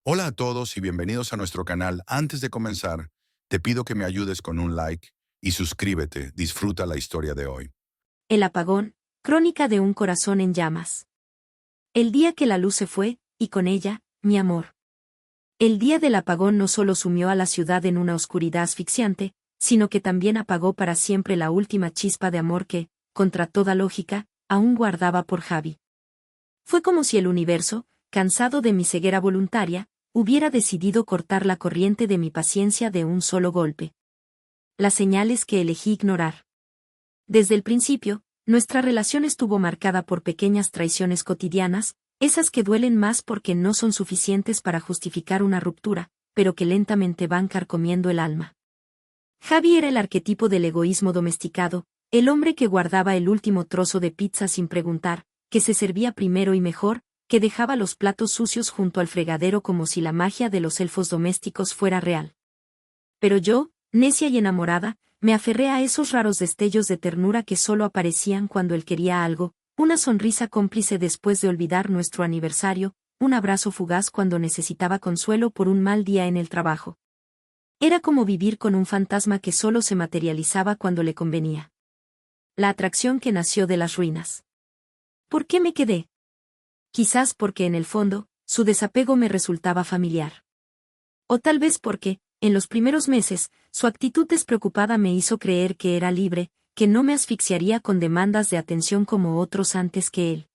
Hola a todos y bienvenidos a nuestro canal. Antes de comenzar, te pido que me ayudes con un like y suscríbete. Disfruta la historia de hoy. El apagón, crónica de un corazón en llamas. El día que la luz se fue, y con ella, mi amor. El día del apagón no solo sumió a la ciudad en una oscuridad asfixiante, sino que también apagó para siempre la última chispa de amor que, contra toda lógica, aún guardaba por Javi. Fue como si el universo, cansado de mi ceguera voluntaria, hubiera decidido cortar la corriente de mi paciencia de un solo golpe. Las señales que elegí ignorar. Desde el principio, nuestra relación estuvo marcada por pequeñas traiciones cotidianas, esas que duelen más porque no son suficientes para justificar una ruptura, pero que lentamente van carcomiendo el alma. Javi era el arquetipo del egoísmo domesticado, el hombre que guardaba el último trozo de pizza sin preguntar, que se servía primero y mejor, que dejaba los platos sucios junto al fregadero como si la magia de los elfos domésticos fuera real. Pero yo, necia y enamorada, me aferré a esos raros destellos de ternura que solo aparecían cuando él quería algo, una sonrisa cómplice después de olvidar nuestro aniversario, un abrazo fugaz cuando necesitaba consuelo por un mal día en el trabajo. Era como vivir con un fantasma que solo se materializaba cuando le convenía. La atracción que nació de las ruinas. ¿Por qué me quedé? Quizás porque en el fondo, su desapego me resultaba familiar. O tal vez porque, en los primeros meses, su actitud despreocupada me hizo creer que era libre, que no me asfixiaría con demandas de atención como otros antes que él.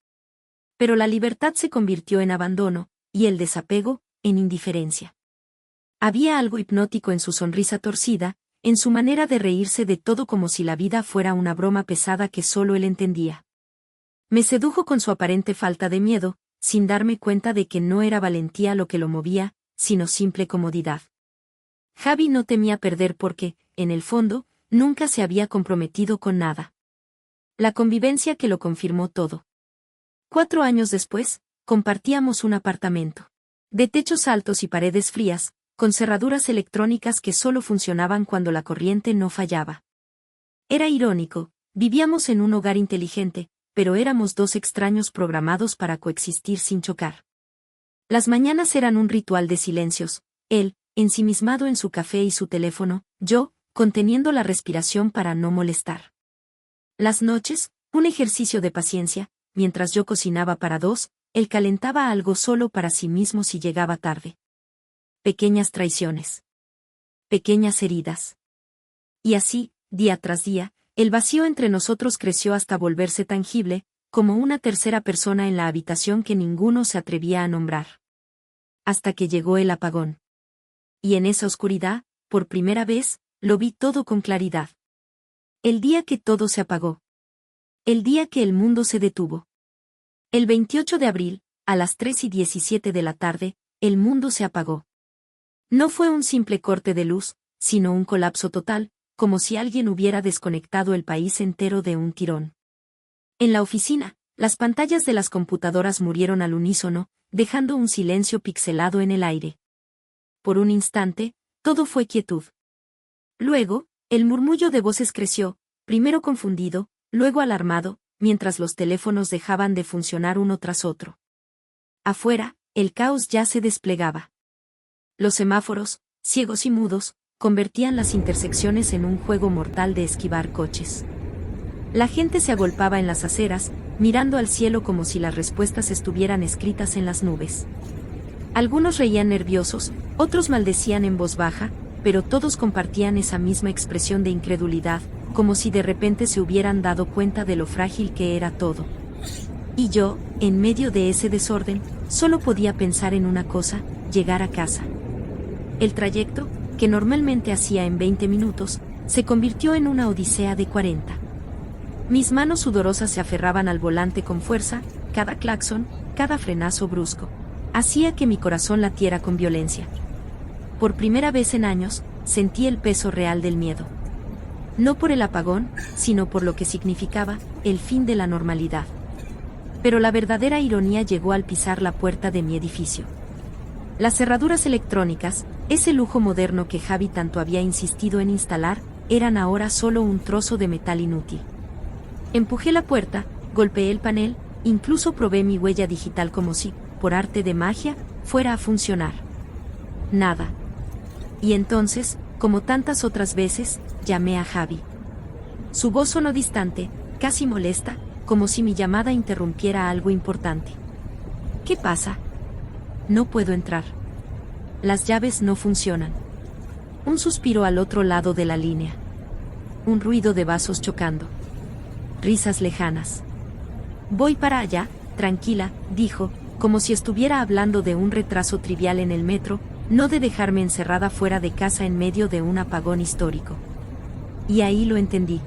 Pero la libertad se convirtió en abandono, y el desapego, en indiferencia. Había algo hipnótico en su sonrisa torcida, en su manera de reírse de todo como si la vida fuera una broma pesada que solo él entendía. Me sedujo con su aparente falta de miedo, sin darme cuenta de que no era valentía lo que lo movía, sino simple comodidad. Javi no temía perder porque, en el fondo, nunca se había comprometido con nada. La convivencia que lo confirmó todo. 4 años después, compartíamos un apartamento. De techos altos y paredes frías, con cerraduras electrónicas que solo funcionaban cuando la corriente no fallaba. Era irónico, vivíamos en un hogar inteligente, pero éramos dos extraños programados para coexistir sin chocar. Las mañanas eran un ritual de silencios, él, ensimismado en su café y su teléfono, yo, conteniendo la respiración para no molestar. Las noches, un ejercicio de paciencia, mientras yo cocinaba para dos, él calentaba algo solo para sí mismo si llegaba tarde. Pequeñas traiciones. Pequeñas heridas. Y así, día tras día, el vacío entre nosotros creció hasta volverse tangible, como una tercera persona en la habitación que ninguno se atrevía a nombrar. Hasta que llegó el apagón. Y en esa oscuridad, por primera vez, lo vi todo con claridad. El día que todo se apagó. El día que el mundo se detuvo. El 28 de abril, a las 3:17 de la tarde, el mundo se apagó. No fue un simple corte de luz, sino un colapso total, como si alguien hubiera desconectado el país entero de un tirón. En la oficina, las pantallas de las computadoras murieron al unísono, dejando un silencio pixelado en el aire. Por un instante, todo fue quietud. Luego, el murmullo de voces creció, primero confundido, luego alarmado, mientras los teléfonos dejaban de funcionar uno tras otro. Afuera, el caos ya se desplegaba. Los semáforos, ciegos y mudos, convertían las intersecciones en un juego mortal de esquivar coches. La gente se agolpaba en las aceras, mirando al cielo como si las respuestas estuvieran escritas en las nubes. Algunos reían nerviosos, otros maldecían en voz baja, pero todos compartían esa misma expresión de incredulidad, como si de repente se hubieran dado cuenta de lo frágil que era todo. Y yo, en medio de ese desorden, solo podía pensar en una cosa: llegar a casa. El trayecto, que normalmente hacía en 20 minutos, se convirtió en una odisea de 40. Mis manos sudorosas se aferraban al volante con fuerza, cada claxon, cada frenazo brusco, hacía que mi corazón latiera con violencia. Por primera vez en años, sentí el peso real del miedo. No por el apagón, sino por lo que significaba, el fin de la normalidad. Pero la verdadera ironía llegó al pisar la puerta de mi edificio. Las cerraduras electrónicas, ese lujo moderno que Javi tanto había insistido en instalar, eran ahora solo un trozo de metal inútil. Empujé la puerta, golpeé el panel, incluso probé mi huella digital como si, por arte de magia, fuera a funcionar. Nada. Y entonces, como tantas otras veces, llamé a Javi. Su voz sonó distante, casi molesta, como si mi llamada interrumpiera algo importante. ¿Qué pasa? No puedo entrar. Las llaves no funcionan. Un suspiro al otro lado de la línea. Un ruido de vasos chocando. Risas lejanas. Voy para allá, tranquila, dijo, como si estuviera hablando de un retraso trivial en el metro, no de dejarme encerrada fuera de casa en medio de un apagón histórico. Y ahí lo entendí.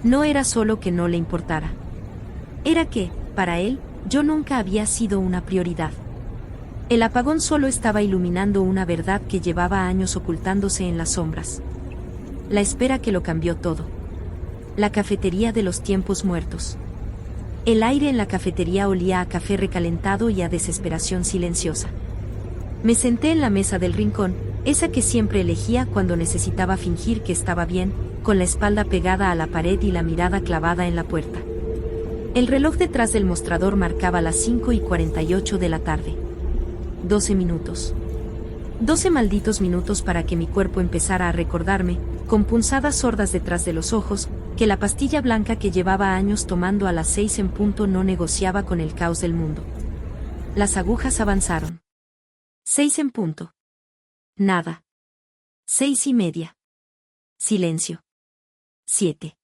No era solo que no le importara. Era que, para él, yo nunca había sido una prioridad. El apagón solo estaba iluminando una verdad que llevaba años ocultándose en las sombras. La espera que lo cambió todo. La cafetería de los tiempos muertos. El aire en la cafetería olía a café recalentado y a desesperación silenciosa. Me senté en la mesa del rincón, esa que siempre elegía cuando necesitaba fingir que estaba bien, con la espalda pegada a la pared y la mirada clavada en la puerta. El reloj detrás del mostrador marcaba las 5:48 de la tarde. 12 minutos. 12 malditos minutos para que mi cuerpo empezara a recordarme, con punzadas sordas detrás de los ojos, que la pastilla blanca que llevaba años tomando a las 6 en punto no negociaba con el caos del mundo. Las agujas avanzaron. 6 en punto. Nada. 6:30. Silencio. 7.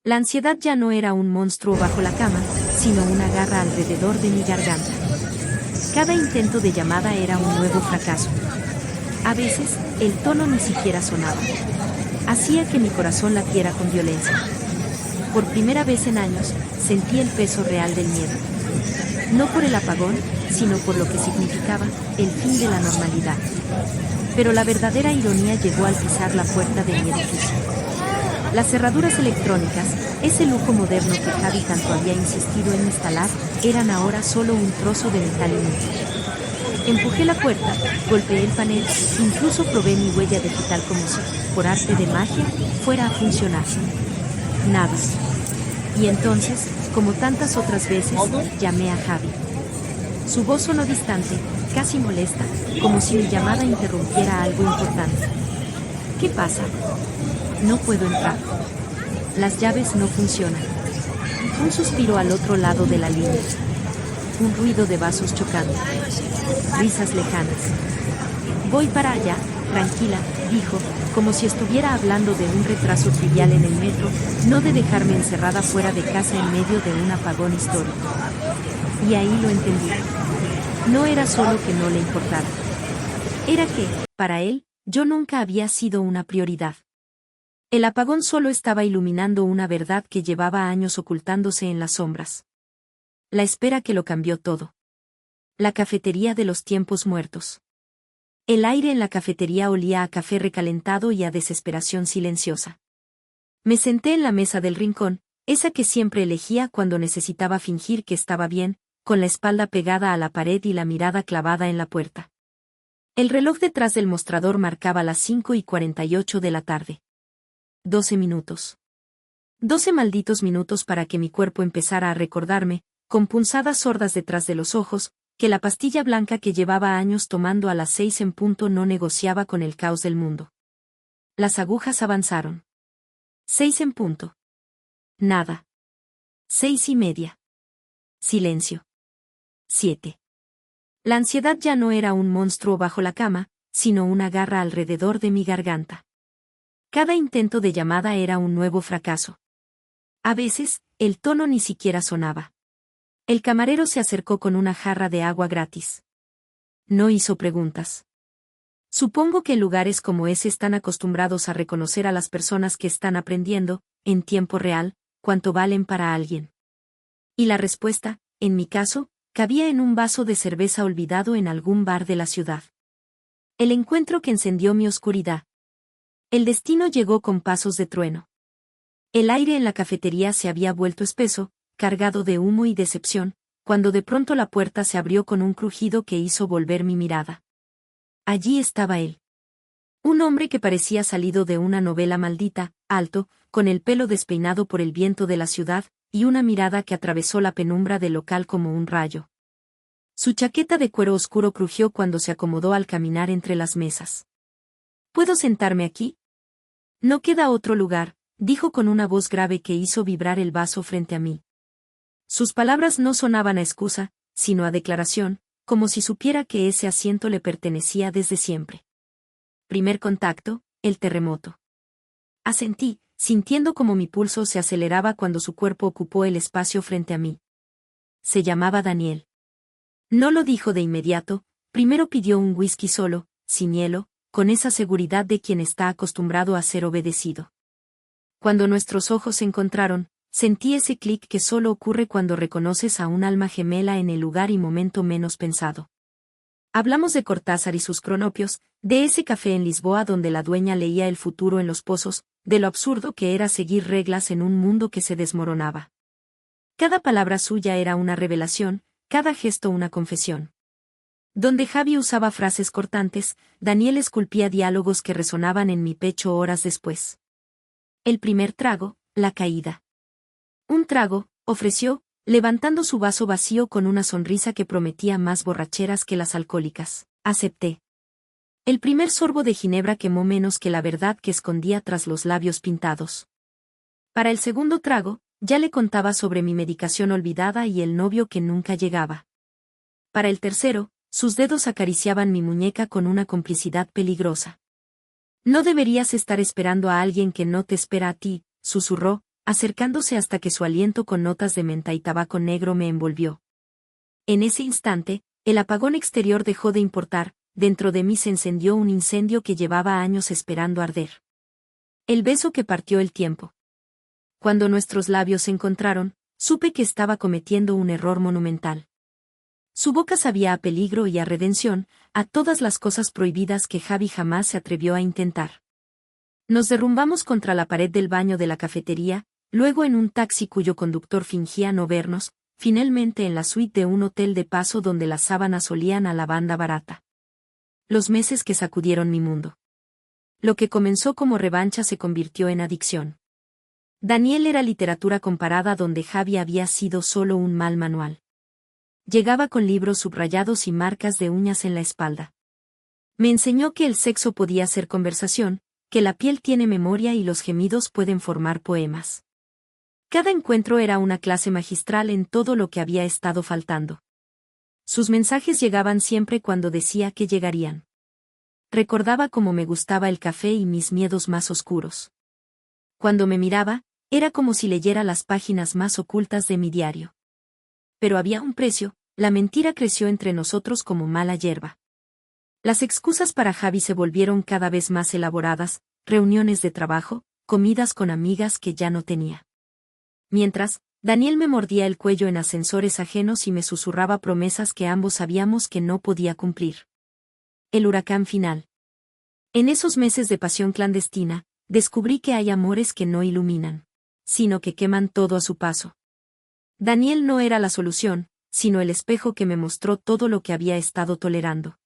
La ansiedad ya no era un monstruo bajo la cama, sino una garra alrededor de mi garganta. Cada intento de llamada era un nuevo fracaso. A veces, el tono ni siquiera sonaba. Hacía que mi corazón latiera con violencia. Por primera vez en años, sentí el peso real del miedo. No por el apagón, sino por lo que significaba el fin de la normalidad. Pero la verdadera ironía llegó al pisar la puerta de mi edificio. Las cerraduras electrónicas, ese lujo moderno que Javi tanto había insistido en instalar, eran ahora solo un trozo de metal inútil. Empujé la puerta, golpeé el panel, incluso probé mi huella digital como si, por arte de magia, fuera a funcionar. Nada. Y entonces, como tantas otras veces, llamé a Javi. Su voz sonó distante, casi molesta, como si mi llamada interrumpiera algo importante. ¿Qué pasa? No puedo entrar. Las llaves no funcionan. Un suspiro al otro lado de la línea. Un ruido de vasos chocando. Risas lejanas. Voy para allá, tranquila, dijo, como si estuviera hablando de un retraso trivial en el metro, no de dejarme encerrada fuera de casa en medio de un apagón histórico. Y ahí lo entendí. No era solo que no le importara. Era que, para él, yo nunca había sido una prioridad. El apagón solo estaba iluminando una verdad que llevaba años ocultándose en las sombras. La espera que lo cambió todo. La cafetería de los tiempos muertos. El aire en la cafetería olía a café recalentado y a desesperación silenciosa. Me senté en la mesa del rincón, esa que siempre elegía cuando necesitaba fingir que estaba bien, con la espalda pegada a la pared y la mirada clavada en la puerta. El reloj detrás del mostrador marcaba las 5:48 de la tarde. 12 minutos. 12 malditos minutos para que mi cuerpo empezara a recordarme, con punzadas sordas detrás de los ojos, que la pastilla blanca que llevaba años tomando a las 6 en punto no negociaba con el caos del mundo. Las agujas avanzaron. 6 en punto. Nada. 6:30. Silencio. 7. La ansiedad ya no era un monstruo bajo la cama, sino una garra alrededor de mi garganta. Cada intento de llamada era un nuevo fracaso. A veces, el tono ni siquiera sonaba. El camarero se acercó con una jarra de agua gratis. No hizo preguntas. Supongo que en lugares como ese están acostumbrados a reconocer a las personas que están aprendiendo, en tiempo real, cuánto valen para alguien. Y la respuesta, en mi caso, cabía en un vaso de cerveza olvidado en algún bar de la ciudad. El encuentro que encendió mi oscuridad. El destino llegó con pasos de trueno. El aire en la cafetería se había vuelto espeso, cargado de humo y decepción, cuando de pronto la puerta se abrió con un crujido que hizo volver mi mirada. Allí estaba él. Un hombre que parecía salido de una novela maldita, alto, con el pelo despeinado por el viento de la ciudad, y una mirada que atravesó la penumbra del local como un rayo. Su chaqueta de cuero oscuro crujió cuando se acomodó al caminar entre las mesas. ¿Puedo sentarme aquí? No queda otro lugar, dijo con una voz grave que hizo vibrar el vaso frente a mí. Sus palabras no sonaban a excusa, sino a declaración, como si supiera que ese asiento le pertenecía desde siempre. Primer contacto, el terremoto. Asentí, sintiendo como mi pulso se aceleraba cuando su cuerpo ocupó el espacio frente a mí. Se llamaba Daniel. No lo dijo de inmediato, primero pidió un whisky solo, sin hielo, con esa seguridad de quien está acostumbrado a ser obedecido. Cuando nuestros ojos se encontraron, sentí ese clic que solo ocurre cuando reconoces a un alma gemela en el lugar y momento menos pensado. Hablamos de Cortázar y sus cronopios, de ese café en Lisboa donde la dueña leía el futuro en los pozos, de lo absurdo que era seguir reglas en un mundo que se desmoronaba. Cada palabra suya era una revelación, cada gesto una confesión. Donde Javi usaba frases cortantes, Daniel esculpía diálogos que resonaban en mi pecho horas después. El primer trago, la caída. Un trago, ofreció, levantando su vaso vacío con una sonrisa que prometía más borracheras que las alcohólicas. Acepté. El primer sorbo de ginebra quemó menos que la verdad que escondía tras los labios pintados. Para el segundo trago, ya le contaba sobre mi medicación olvidada y el novio que nunca llegaba. Para el tercero, sus dedos acariciaban mi muñeca con una complicidad peligrosa. No deberías estar esperando a alguien que no te espera a ti, susurró, acercándose hasta que su aliento con notas de menta y tabaco negro me envolvió. En ese instante, el apagón exterior dejó de importar, dentro de mí se encendió un incendio que llevaba años esperando arder. El beso que partió el tiempo. Cuando nuestros labios se encontraron, supe que estaba cometiendo un error monumental. Su boca sabía a peligro y a redención, a todas las cosas prohibidas que Javi jamás se atrevió a intentar. Nos derrumbamos contra la pared del baño de la cafetería, luego en un taxi cuyo conductor fingía no vernos, finalmente en la suite de un hotel de paso donde las sábanas olían a lavanda barata. Los meses que sacudieron mi mundo. Lo que comenzó como revancha se convirtió en adicción. Daniel era literatura comparada donde Javi había sido solo un mal manual. Llegaba con libros subrayados y marcas de uñas en la espalda. Me enseñó que el sexo podía ser conversación, que la piel tiene memoria y los gemidos pueden formar poemas. Cada encuentro era una clase magistral en todo lo que había estado faltando. Sus mensajes llegaban siempre cuando decía que llegarían. Recordaba cómo me gustaba el café y mis miedos más oscuros. Cuando me miraba, era como si leyera las páginas más ocultas de mi diario. Pero había un precio, la mentira creció entre nosotros como mala hierba. Las excusas para Javi se volvieron cada vez más elaboradas, reuniones de trabajo, comidas con amigas que ya no tenía. Mientras, Daniel me mordía el cuello en ascensores ajenos y me susurraba promesas que ambos sabíamos que no podía cumplir. El huracán final. En esos meses de pasión clandestina, descubrí que hay amores que no iluminan, sino que queman todo a su paso. Daniel no era la solución, sino el espejo que me mostró todo lo que había estado tolerando.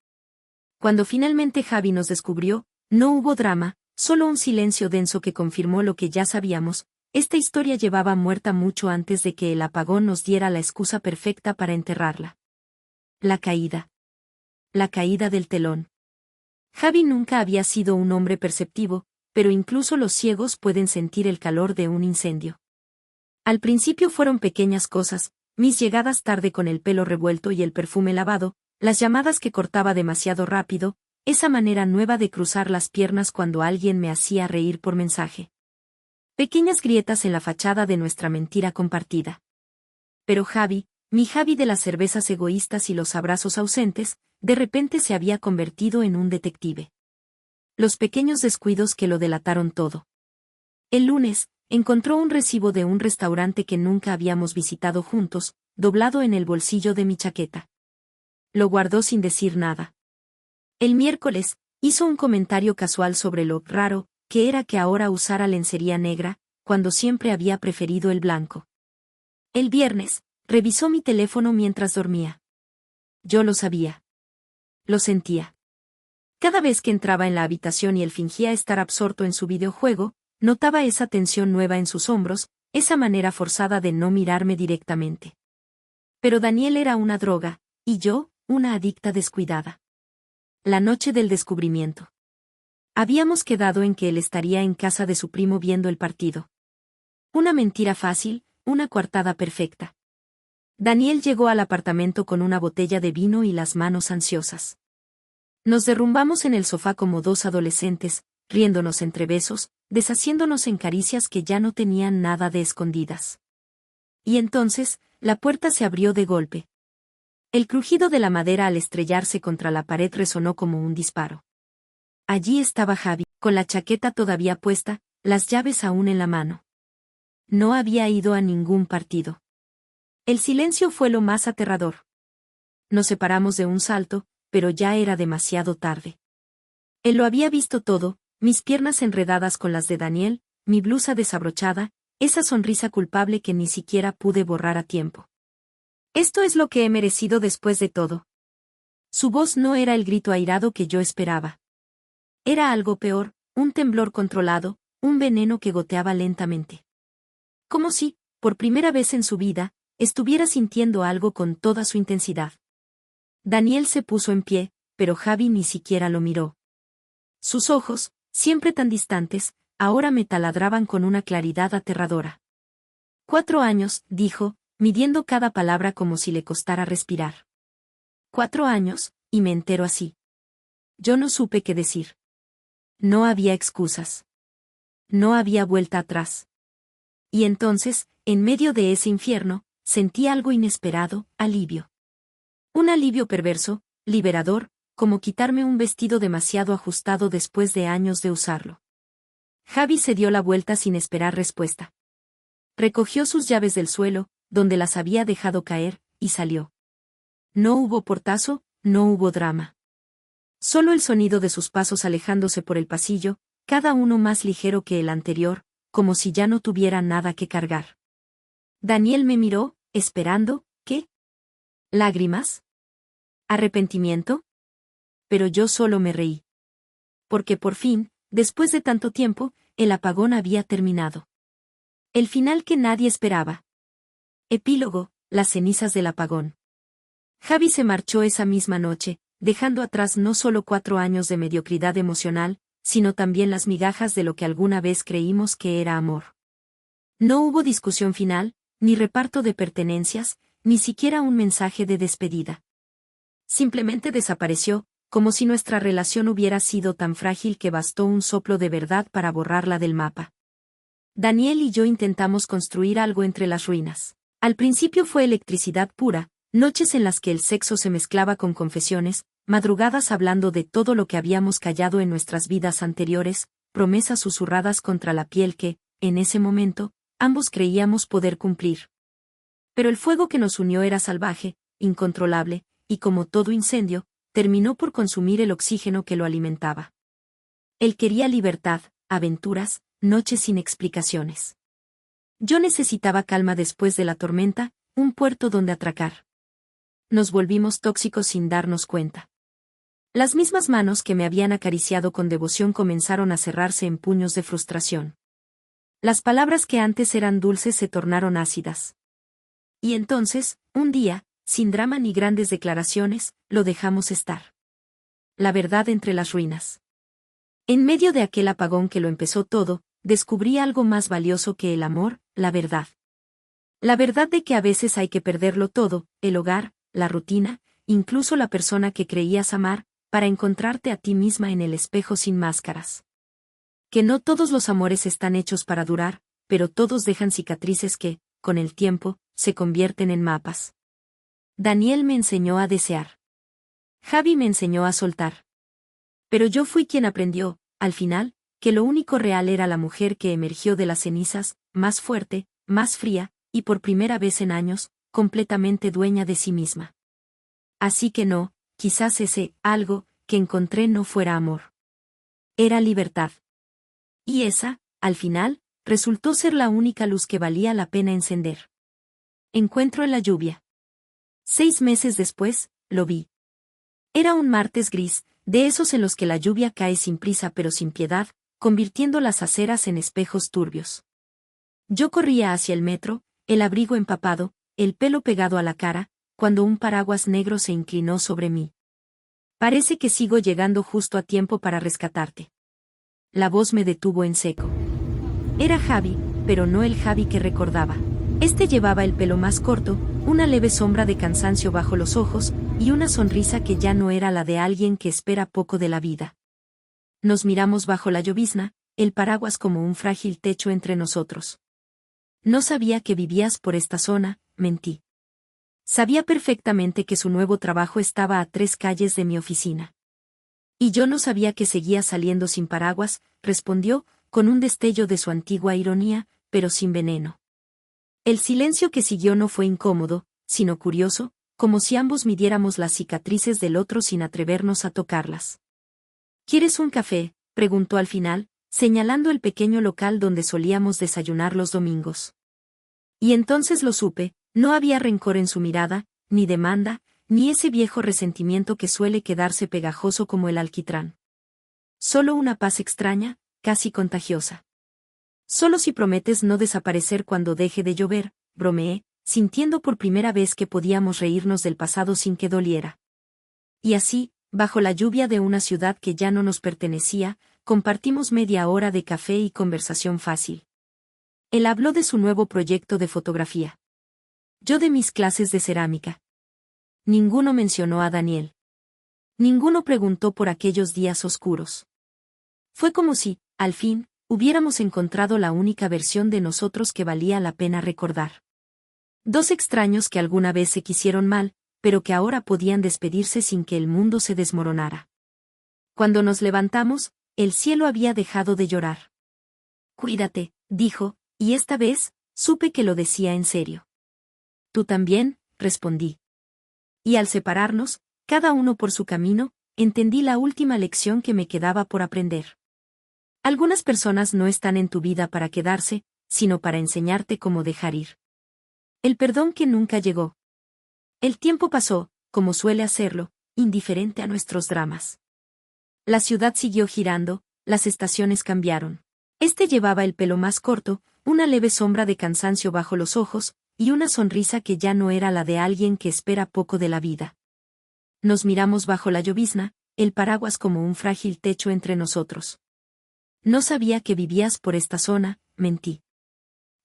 Cuando finalmente Javi nos descubrió, no hubo drama, solo un silencio denso que confirmó lo que ya sabíamos. Esta historia llevaba muerta mucho antes de que el apagón nos diera la excusa perfecta para enterrarla. La caída. La caída del telón. Javi nunca había sido un hombre perceptivo, pero incluso los ciegos pueden sentir el calor de un incendio. Al principio fueron pequeñas cosas, mis llegadas tarde con el pelo revuelto y el perfume lavado, las llamadas que cortaba demasiado rápido, esa manera nueva de cruzar las piernas cuando alguien me hacía reír por mensaje. Pequeñas grietas en la fachada de nuestra mentira compartida. Pero Javi, mi Javi de las cervezas egoístas y los abrazos ausentes, de repente se había convertido en un detective. Los pequeños descuidos que lo delataron todo. El lunes, encontró un recibo de un restaurante que nunca habíamos visitado juntos, doblado en el bolsillo de mi chaqueta. Lo guardó sin decir nada. El miércoles, hizo un comentario casual sobre lo raro que era que ahora usara lencería negra, cuando siempre había preferido el blanco. El viernes, revisó mi teléfono mientras dormía. Yo lo sabía. Lo sentía. Cada vez que entraba en la habitación y él fingía estar absorto en su videojuego, notaba esa tensión nueva en sus hombros, esa manera forzada de no mirarme directamente. Pero Daniel era una droga, y yo, una adicta descuidada. La noche del descubrimiento. Habíamos quedado en que él estaría en casa de su primo viendo el partido. Una mentira fácil, una coartada perfecta. Daniel llegó al apartamento con una botella de vino y las manos ansiosas. Nos derrumbamos en el sofá como dos adolescentes, riéndonos entre besos, deshaciéndonos en caricias que ya no tenían nada de escondidas. Y entonces, la puerta se abrió de golpe. El crujido de la madera al estrellarse contra la pared resonó como un disparo. Allí estaba Javi, con la chaqueta todavía puesta, las llaves aún en la mano. No había ido a ningún partido. El silencio fue lo más aterrador. Nos separamos de un salto, pero ya era demasiado tarde. Él lo había visto todo, mis piernas enredadas con las de Daniel, mi blusa desabrochada, esa sonrisa culpable que ni siquiera pude borrar a tiempo. Esto es lo que he merecido después de todo. Su voz no era el grito airado que yo esperaba. Era algo peor, un temblor controlado, un veneno que goteaba lentamente. Como si, por primera vez en su vida, estuviera sintiendo algo con toda su intensidad. Daniel se puso en pie, pero Javi ni siquiera lo miró. Sus ojos, siempre tan distantes, ahora me taladraban con una claridad aterradora. 4 años, dijo, midiendo cada palabra como si le costara respirar. 4 años, y me entero así. Yo no supe qué decir. No había excusas. No había vuelta atrás. Y entonces, en medio de ese infierno, sentí algo inesperado, alivio. Un alivio perverso, liberador, como quitarme un vestido demasiado ajustado después de años de usarlo. Javi se dio la vuelta sin esperar respuesta. Recogió sus llaves del suelo, donde las había dejado caer, y salió. No hubo portazo, no hubo drama. Solo el sonido de sus pasos alejándose por el pasillo, cada uno más ligero que el anterior, como si ya no tuviera nada que cargar. Daniel me miró, esperando, ¿qué? ¿Lágrimas? ¿Arrepentimiento? Pero yo solo me reí. Porque por fin, después de tanto tiempo, el apagón había terminado. El final que nadie esperaba. Epílogo, las cenizas del apagón. Javi se marchó esa misma noche, dejando atrás no solo 4 años de mediocridad emocional, sino también las migajas de lo que alguna vez creímos que era amor. No hubo discusión final, ni reparto de pertenencias, ni siquiera un mensaje de despedida. Simplemente desapareció, como si nuestra relación hubiera sido tan frágil que bastó un soplo de verdad para borrarla del mapa. Daniel y yo intentamos construir algo entre las ruinas. Al principio fue electricidad pura, noches en las que el sexo se mezclaba con confesiones, madrugadas hablando de todo lo que habíamos callado en nuestras vidas anteriores, promesas susurradas contra la piel que, en ese momento, ambos creíamos poder cumplir. Pero el fuego que nos unió era salvaje, incontrolable, y como todo incendio, terminó por consumir el oxígeno que lo alimentaba. Él quería libertad, aventuras, noches sin explicaciones. Yo necesitaba calma después de la tormenta, un puerto donde atracar. Nos volvimos tóxicos sin darnos cuenta. Las mismas manos que me habían acariciado con devoción comenzaron a cerrarse en puños de frustración. Las palabras que antes eran dulces se tornaron ácidas. Y entonces, un día, sin drama ni grandes declaraciones, lo dejamos estar. La verdad entre las ruinas. En medio de aquel apagón que lo empezó todo, descubrí algo más valioso que el amor, la verdad. La verdad de que a veces hay que perderlo todo, el hogar, la rutina, incluso la persona que creías amar, para encontrarte a ti misma en el espejo sin máscaras. Que no todos los amores están hechos para durar, pero todos dejan cicatrices que, con el tiempo, se convierten en mapas. Daniel me enseñó a desear. Javi me enseñó a soltar. Pero yo fui quien aprendió, al final, que lo único real era la mujer que emergió de las cenizas, más fuerte, más fría, y por primera vez en años, completamente dueña de sí misma. Así que no, quizás ese algo que encontré no fuera amor. Era libertad. Y esa, al final, resultó ser la única luz que valía la pena encender. Encuentro en la lluvia. 6 meses después, lo vi. Era un martes gris, de esos en los que la lluvia cae sin prisa pero sin piedad, convirtiendo las aceras en espejos turbios. Yo corría hacia el metro, el abrigo empapado, el pelo pegado a la cara, cuando un paraguas negro se inclinó sobre mí. Parece que sigo llegando justo a tiempo para rescatarte. La voz me detuvo en seco. Era Javi, pero no el Javi que recordaba. Este llevaba el pelo más corto, una leve sombra de cansancio bajo los ojos, y una sonrisa que ya no era la de alguien que espera poco de la vida. Nos miramos bajo la llovizna, el paraguas como un frágil techo entre nosotros. No sabía que vivías por esta zona, mentí. Sabía perfectamente que su nuevo trabajo estaba a 3 calles de mi oficina. Y yo no sabía que seguía saliendo sin paraguas, respondió, con un destello de su antigua ironía, pero sin veneno. El silencio que siguió no fue incómodo, sino curioso, como si ambos midiéramos las cicatrices del otro sin atrevernos a tocarlas. ¿Quieres un café?, preguntó al final, señalando el pequeño local donde solíamos desayunar los domingos. Y entonces lo supe, no había rencor en su mirada, ni demanda, ni ese viejo resentimiento que suele quedarse pegajoso como el alquitrán. Solo una paz extraña, casi contagiosa. Solo si prometes no desaparecer cuando deje de llover, bromeé, sintiendo por primera vez que podíamos reírnos del pasado sin que doliera. Y así, bajo la lluvia de una ciudad que ya no nos pertenecía, compartimos media hora de café y conversación fácil. Él habló de su nuevo proyecto de fotografía. Yo de mis clases de cerámica. Ninguno mencionó a Daniel. Ninguno preguntó por aquellos días oscuros. Fue como si, al fin, hubiéramos encontrado la única versión de nosotros que valía la pena recordar. 2 extraños que alguna vez se quisieron mal, pero que ahora podían despedirse sin que el mundo se desmoronara. Cuando nos levantamos, el cielo había dejado de llorar. Cuídate, dijo, y esta vez, supe que lo decía en serio. Tú también, respondí. Y al separarnos, cada uno por su camino, entendí la última lección que me quedaba por aprender. Algunas personas no están en tu vida para quedarse, sino para enseñarte cómo dejar ir. El perdón que nunca llegó. El tiempo pasó, como suele hacerlo, indiferente a nuestros dramas. La ciudad siguió girando, las estaciones cambiaron. Este llevaba el pelo más corto, una leve sombra de cansancio bajo los ojos, y una sonrisa que ya no era la de alguien que espera poco de la vida. Nos miramos bajo la llovizna, el paraguas como un frágil techo entre nosotros. No sabía que vivías por esta zona, mentí.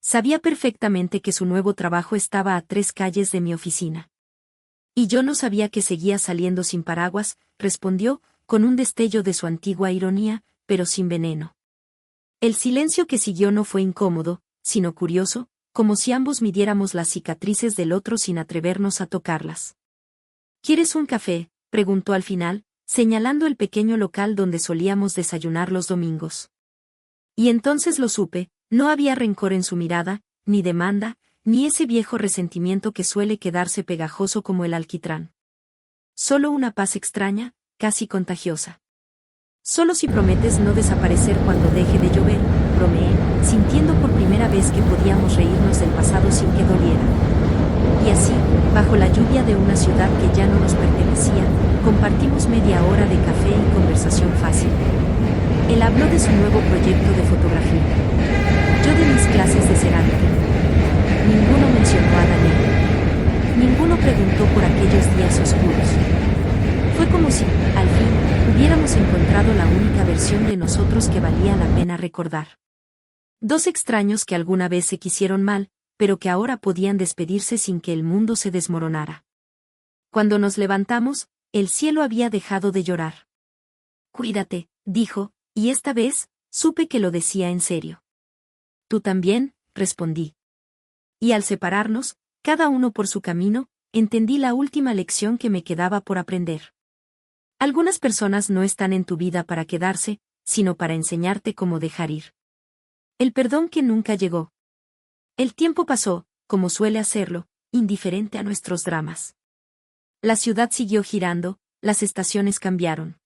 Sabía perfectamente que su nuevo trabajo estaba a 3 calles de mi oficina. Y yo no sabía que seguía saliendo sin paraguas, respondió, con un destello de su antigua ironía, pero sin veneno. El silencio que siguió no fue incómodo, sino curioso, como si ambos midiéramos las cicatrices del otro sin atrevernos a tocarlas. ¿Quieres un café?, preguntó al final, señalando el pequeño local donde solíamos desayunar los domingos. Y entonces lo supe, no había rencor en su mirada, ni demanda, ni ese viejo resentimiento que suele quedarse pegajoso como el alquitrán. Solo una paz extraña, casi contagiosa. Solo si prometes no desaparecer cuando deje de llover, bromeé, sintiendo por primera vez que podíamos reírnos del pasado sin que doliera. Y así, bajo la lluvia de una ciudad que ya no nos pertenecía, compartimos media hora de café y conversación fácil. Él habló de su nuevo proyecto de fotografía. Yo de mis clases de cerámica. Ninguno mencionó a Daniel. Ninguno preguntó por aquellos días oscuros. Fue como si, al fin, hubiéramos encontrado la única versión de nosotros que valía la pena recordar. 2 extraños que alguna vez se quisieron mal, pero que ahora podían despedirse sin que el mundo se desmoronara. Cuando nos levantamos, el cielo había dejado de llorar. Cuídate, dijo, y esta vez, supe que lo decía en serio. Tú también, respondí. Y al separarnos, cada uno por su camino, entendí la última lección que me quedaba por aprender. Algunas personas no están en tu vida para quedarse, sino para enseñarte cómo dejar ir. El perdón que nunca llegó. El tiempo pasó, como suele hacerlo, indiferente a nuestros dramas. La ciudad siguió girando, las estaciones cambiaron.